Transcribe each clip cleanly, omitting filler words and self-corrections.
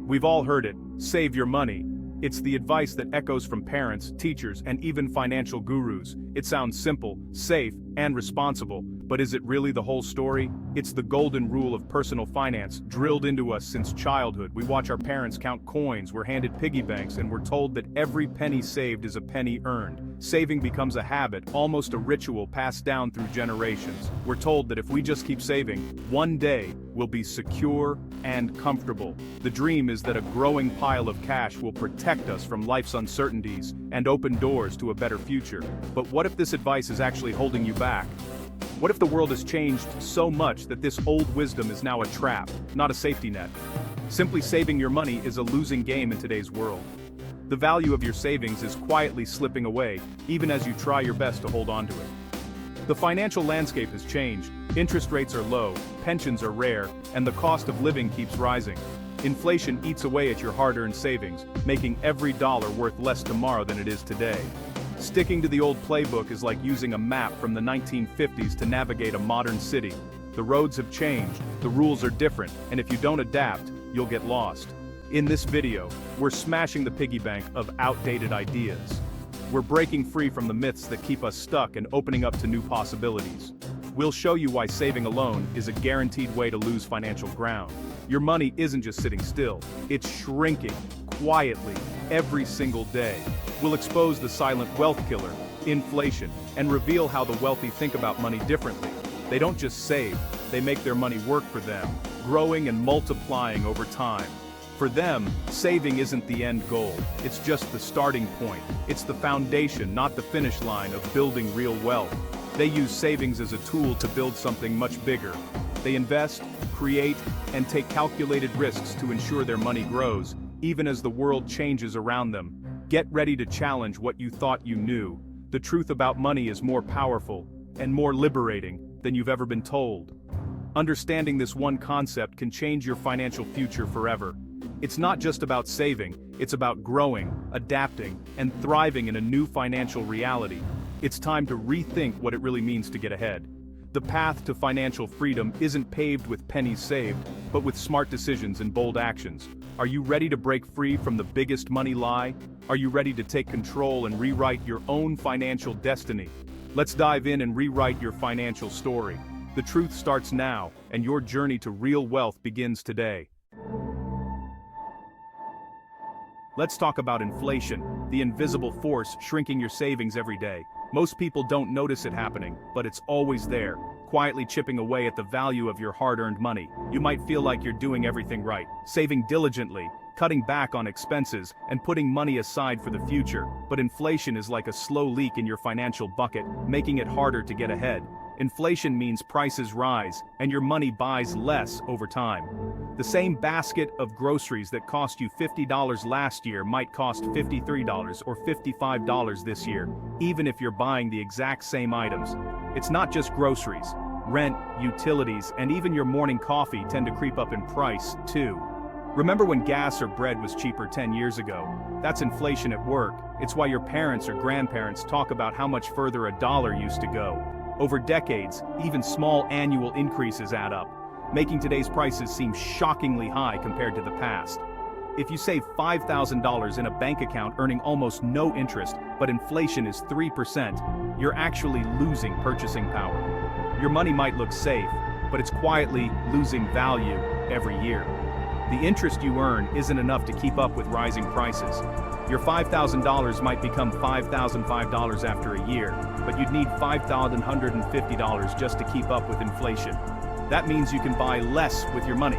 We've all heard it, save your money. It's the advice that echoes from parents, teachers, and even financial gurus. It sounds simple, safe, and responsible, but is it really the whole story? It's the golden rule of personal finance, drilled into us since childhood. We watch our parents count coins, we're handed piggy banks, and we're told that every penny saved is a penny earned. Saving becomes a habit, almost a ritual passed down through generations. We're told that if we just keep saving, one day we'll be secure and comfortable. The dream is that a growing pile of cash will protect us from life's uncertainties and open doors to a better future. But what if this advice is actually holding you back? What if the world has changed so much that this old wisdom is now a trap, not a safety net? Simply saving your money is a losing game in today's world. The value of your savings is quietly slipping away, even as you try your best to hold on to it. The financial landscape has changed, interest rates are low, pensions are rare, and the cost of living keeps rising. Inflation eats away at your hard-earned savings, making every dollar worth less tomorrow than it is today. Sticking to the old playbook is like using a map from the 1950s to navigate a modern city. The roads have changed, the rules are different, and if you don't adapt, you'll get lost. In this video, we're smashing the piggy bank of outdated ideas. We're breaking free from the myths that keep us stuck and opening up to new possibilities. We'll show you why saving alone is a guaranteed way to lose financial ground. Your money isn't just sitting still, it's shrinking, quietly, every single day. We'll expose the silent wealth killer, inflation, and reveal how the wealthy think about money differently. They don't just save, they make their money work for them, growing and multiplying over time. For them, saving isn't the end goal, it's just the starting point. It's the foundation, not the finish line, of building real wealth. They use savings as a tool to build something much bigger. They invest, create, and take calculated risks to ensure their money grows, even as the world changes around them. Get ready to challenge what you thought you knew. The truth about money is more powerful and more liberating than you've ever been told. Understanding this one concept can change your financial future forever. It's not just about saving, it's about growing, adapting, and thriving in a new financial reality. It's time to rethink what it really means to get ahead. The path to financial freedom isn't paved with pennies saved, but with smart decisions and bold actions. Are you ready to break free from the biggest money lie? Are you ready to take control and rewrite your own financial destiny? Let's dive in and rewrite your financial story. The truth starts now, and your journey to real wealth begins today. Let's talk about inflation, the invisible force shrinking your savings every day. Most people don't notice it happening, but it's always there, quietly chipping away at the value of your hard-earned money. You might feel like you're doing everything right, saving diligently, cutting back on expenses, and putting money aside for the future. But inflation is like a slow leak in your financial bucket, making it harder to get ahead. Inflation means prices rise, and your money buys less over time. The same basket of groceries that cost you $50 last year might cost $53 or $55 this year, even if you're buying the exact same items. It's not just groceries. Rent, utilities, and even your morning coffee tend to creep up in price, too. Remember when gas or bread was cheaper 10 years ago? That's inflation at work. It's why your parents or grandparents talk about how much further a dollar used to go. Over decades, even small annual increases add up, making today's prices seem shockingly high compared to the past. If you save $5,000 in a bank account earning almost no interest, but inflation is 3%, you're actually losing purchasing power. Your money might look safe, but it's quietly losing value every year. The interest you earn isn't enough to keep up with rising prices. Your $5,000 might become $5,005 after a year, but you'd need $5,150 just to keep up with inflation. That means you can buy less with your money,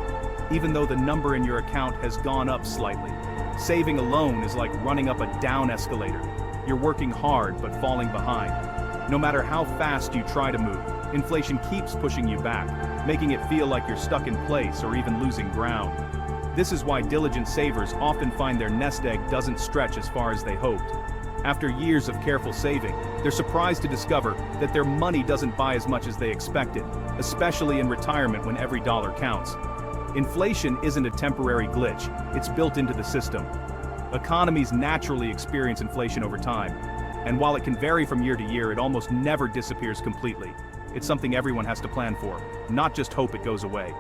even though the number in your account has gone up slightly. Saving alone is like running up a down escalator. You're working hard but falling behind. No matter how fast you try to move, inflation keeps pushing you back, making it feel like you're stuck in place or even losing ground. This is why diligent savers often find their nest egg doesn't stretch as far as they hoped. After years of careful saving, they're surprised to discover that their money doesn't buy as much as they expected, especially in retirement when every dollar counts. Inflation isn't a temporary glitch, it's built into the system. Economies naturally experience inflation over time, and while it can vary from year to year, it almost never disappears completely. It's something everyone has to plan for, not just hope it goes away.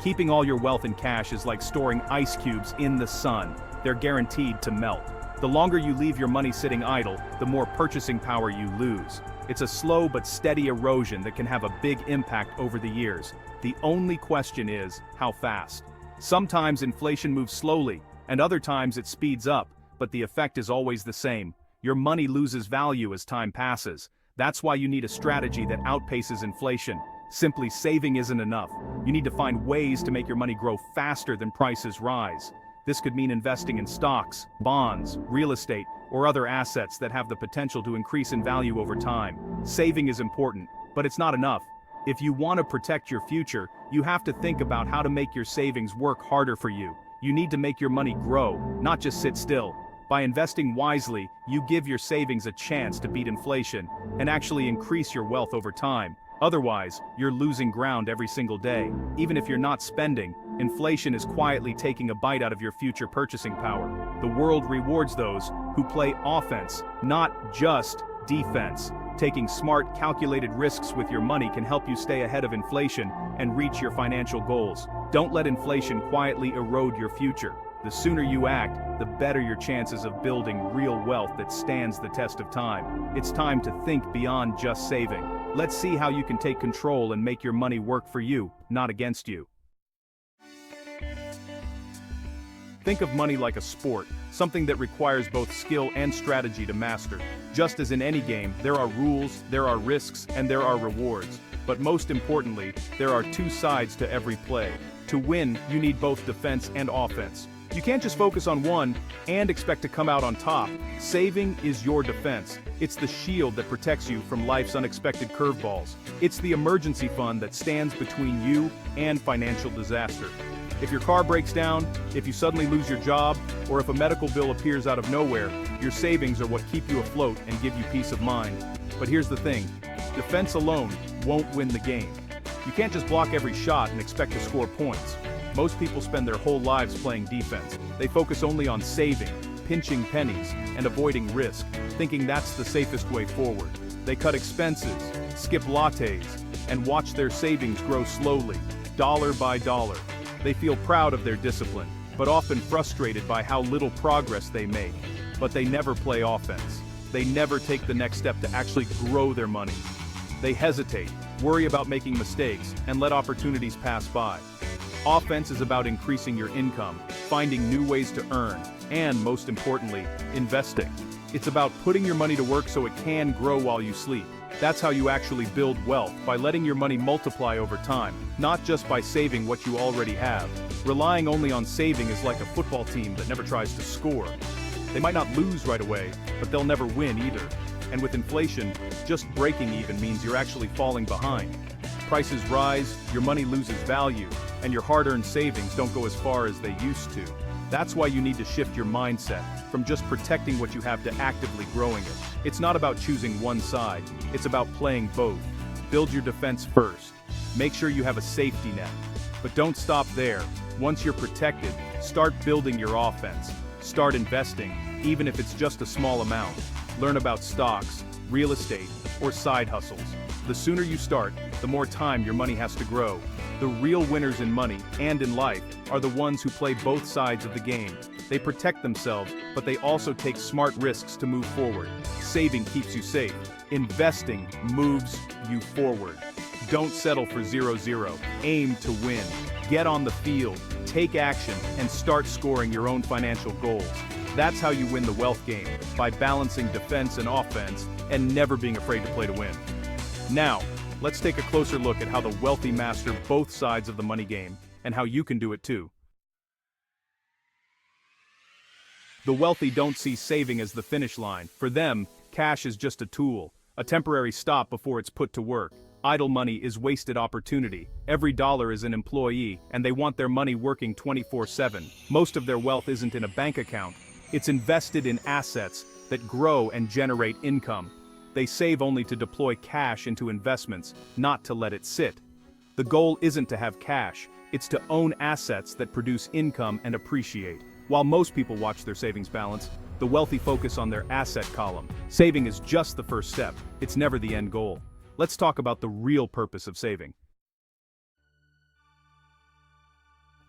Keeping all your wealth in cash is like storing ice cubes in the sun. They're guaranteed to melt. The longer you leave your money sitting idle, the more purchasing power you lose. It's a slow but steady erosion that can have a big impact over the years. The only question is, how fast? Sometimes inflation moves slowly, and other times it speeds up, but the effect is always the same. Your money loses value as time passes. That's why you need a strategy that outpaces inflation. Simply saving isn't enough. You need to find ways to make your money grow faster than prices rise. This could mean investing in stocks, bonds, real estate, or other assets that have the potential to increase in value over time. Saving is important, but it's not enough. If you want to protect your future, you have to think about how to make your savings work harder for you. You need to make your money grow, not just sit still. By investing wisely, you give your savings a chance to beat inflation and actually increase your wealth over time. Otherwise, you're losing ground every single day. Even if you're not spending, inflation is quietly taking a bite out of your future purchasing power. The world rewards those who play offense, not just defense. Taking smart, calculated risks with your money can help you stay ahead of inflation and reach your financial goals. Don't let inflation quietly erode your future. The sooner you act, the better your chances of building real wealth that stands the test of time. It's time to think beyond just saving. Let's see how you can take control and make your money work for you, not against you. Think of money like a sport, something that requires both skill and strategy to master. Just as in any game, there are rules, there are risks, and there are rewards. But most importantly, there are two sides to every play. To win, you need both defense and offense. You can't just focus on one and expect to come out on top. Saving is your defense. It's the shield that protects you from life's unexpected curveballs. It's the emergency fund that stands between you and financial disaster. If your car breaks down, if you suddenly lose your job, or if a medical bill appears out of nowhere, your savings are what keep you afloat and give you peace of mind. But here's the thing, defense alone won't win the game. You can't just block every shot and expect to score points. Most people spend their whole lives playing defense. They focus only on saving, pinching pennies, and avoiding risk, thinking that's the safest way forward. They cut expenses, skip lattes, and watch their savings grow slowly, dollar by dollar. They feel proud of their discipline, but often frustrated by how little progress they make. But they never play offense. They never take the next step to actually grow their money. They hesitate, worry about making mistakes, and let opportunities pass by. Offense is about increasing your income, finding new ways to earn, and most importantly, investing. It's about putting your money to work so it can grow while you sleep. That's how you actually build wealth, by letting your money multiply over time, not just by saving what you already have. Relying only on saving is like a football team that never tries to score. They might not lose right away, but they'll never win either. And with inflation, just breaking even means you're actually falling behind. Prices rise, your money loses value, and your hard-earned savings don't go as far as they used to. That's why you need to shift your mindset from just protecting what you have to actively growing it. It's not about choosing one side, it's about playing both. Build your defense first. Make sure you have a safety net. But don't stop there. Once you're protected, start building your offense. Start investing, even if it's just a small amount. Learn about stocks, real estate, or side hustles. The sooner you start, the more time your money has to grow. The real winners in money and in life are the ones who play both sides of the game. They protect themselves, but they also take smart risks to move forward. Saving keeps you safe. Investing moves you forward. Don't settle for 0-0. Aim to win. Get on the field, take action, and start scoring your own financial goals. That's how you win the wealth game, by balancing defense and offense, and never being afraid to play to win. Now, let's take a closer look at how the wealthy master both sides of the money game, and how you can do it too. The wealthy don't see saving as the finish line. For them, cash is just a tool, a temporary stop before it's put to work. Idle money is wasted opportunity. Every dollar is an employee, and they want their money working 24/7. Most of their wealth isn't in a bank account. It's invested in assets that grow and generate income. They save only to deploy cash into investments, not to let it sit. The goal isn't to have cash, it's to own assets that produce income and appreciate. While most people watch their savings balance, the wealthy focus on their asset column. Saving is just the first step, it's never the end goal. Let's talk about the real purpose of saving.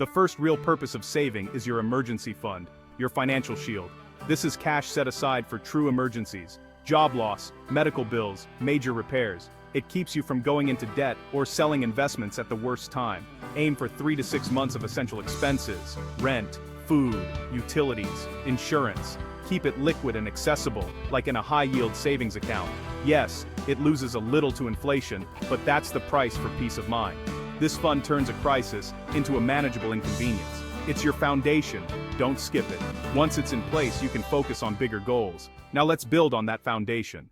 The first real purpose of saving is your emergency fund, your financial shield. This is cash set aside for true emergencies, job loss, medical bills, major repairs. It keeps you from going into debt or selling investments at the worst time. Aim for 3 to 6 months of essential expenses, rent, food, utilities, insurance. Keep it liquid and accessible, like in a high-yield savings account. Yes, it loses a little to inflation, but that's the price for peace of mind. This fund turns a crisis into a manageable inconvenience. It's your foundation, don't skip it. Once it's in place, you can focus on bigger goals. Now let's build on that foundation.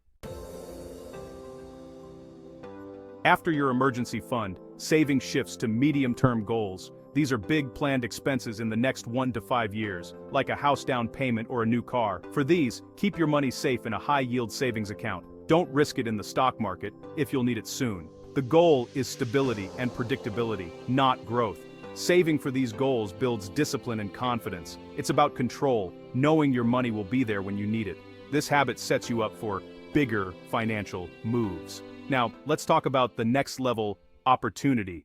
After your emergency fund, saving shifts to medium-term goals. These are big planned expenses in the next 1 to 5 years, like a house down payment or a new car. For these, keep your money safe in a high-yield savings account. Don't risk it in the stock market, if you'll need it soon. The goal is stability and predictability, not growth. Saving for these goals builds discipline and confidence. It's about control, knowing your money will be there when you need it. This habit sets you up for bigger financial moves. Now, let's talk about the next level, opportunity.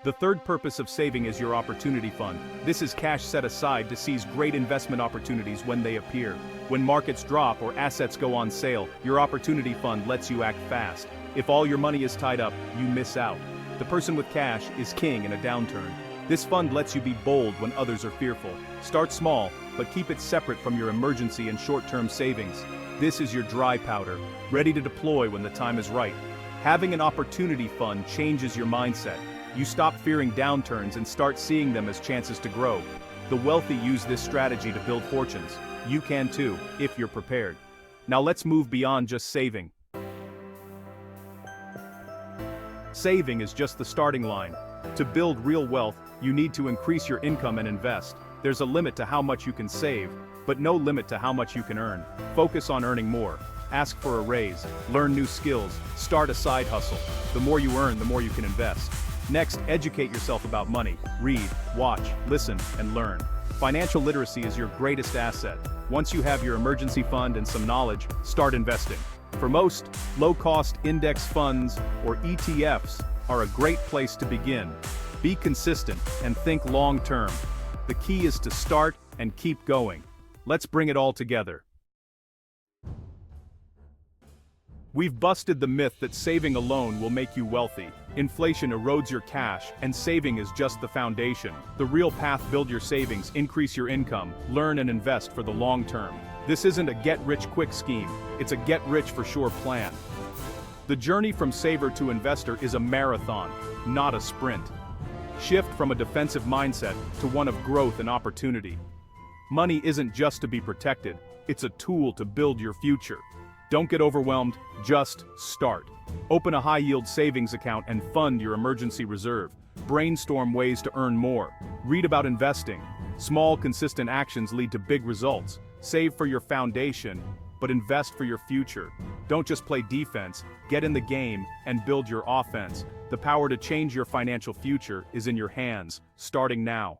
The third purpose of saving is your opportunity fund. This is cash set aside to seize great investment opportunities when they appear. When markets drop or assets go on sale, your opportunity fund lets you act fast. If all your money is tied up, you miss out. The person with cash is king in a downturn. This fund lets you be bold when others are fearful. Start small, but keep it separate from your emergency and short-term savings. This is your dry powder, ready to deploy when the time is right. Having an opportunity fund changes your mindset. You stop fearing downturns and start seeing them as chances to grow. The wealthy use this strategy to build fortunes. You can too, if you're prepared. Now let's move beyond just saving. Saving is just the starting line. To build real wealth, you need to increase your income and invest. There's a limit to how much you can save, but no limit to how much you can earn. Focus on earning more. Ask for a raise, learn new skills, start a side hustle. The more you earn, the more you can invest. Next, educate yourself about money. Read, watch, listen, and learn. Financial literacy is your greatest asset. Once you have your emergency fund and some knowledge, start investing. For most, low-cost index funds, or ETFs, are a great place to begin. Be consistent and think long-term. The key is to start and keep going. Let's bring it all together. We've busted the myth that saving alone will make you wealthy. Inflation erodes your cash, and saving is just the foundation. The real path: build your savings, increase your income, learn and invest for the long term. This isn't a get-rich-quick scheme, it's a get-rich-for-sure plan. The journey from saver to investor is a marathon, not a sprint. Shift from a defensive mindset to one of growth and opportunity. Money isn't just to be protected, it's a tool to build your future. Don't get overwhelmed, just start. Open a high-yield savings account and fund your emergency reserve. Brainstorm ways to earn more. Read about investing. Small, consistent actions lead to big results. Save for your foundation, but invest for your future. Don't just play defense, get in the game and build your offense. The power to change your financial future is in your hands, starting now.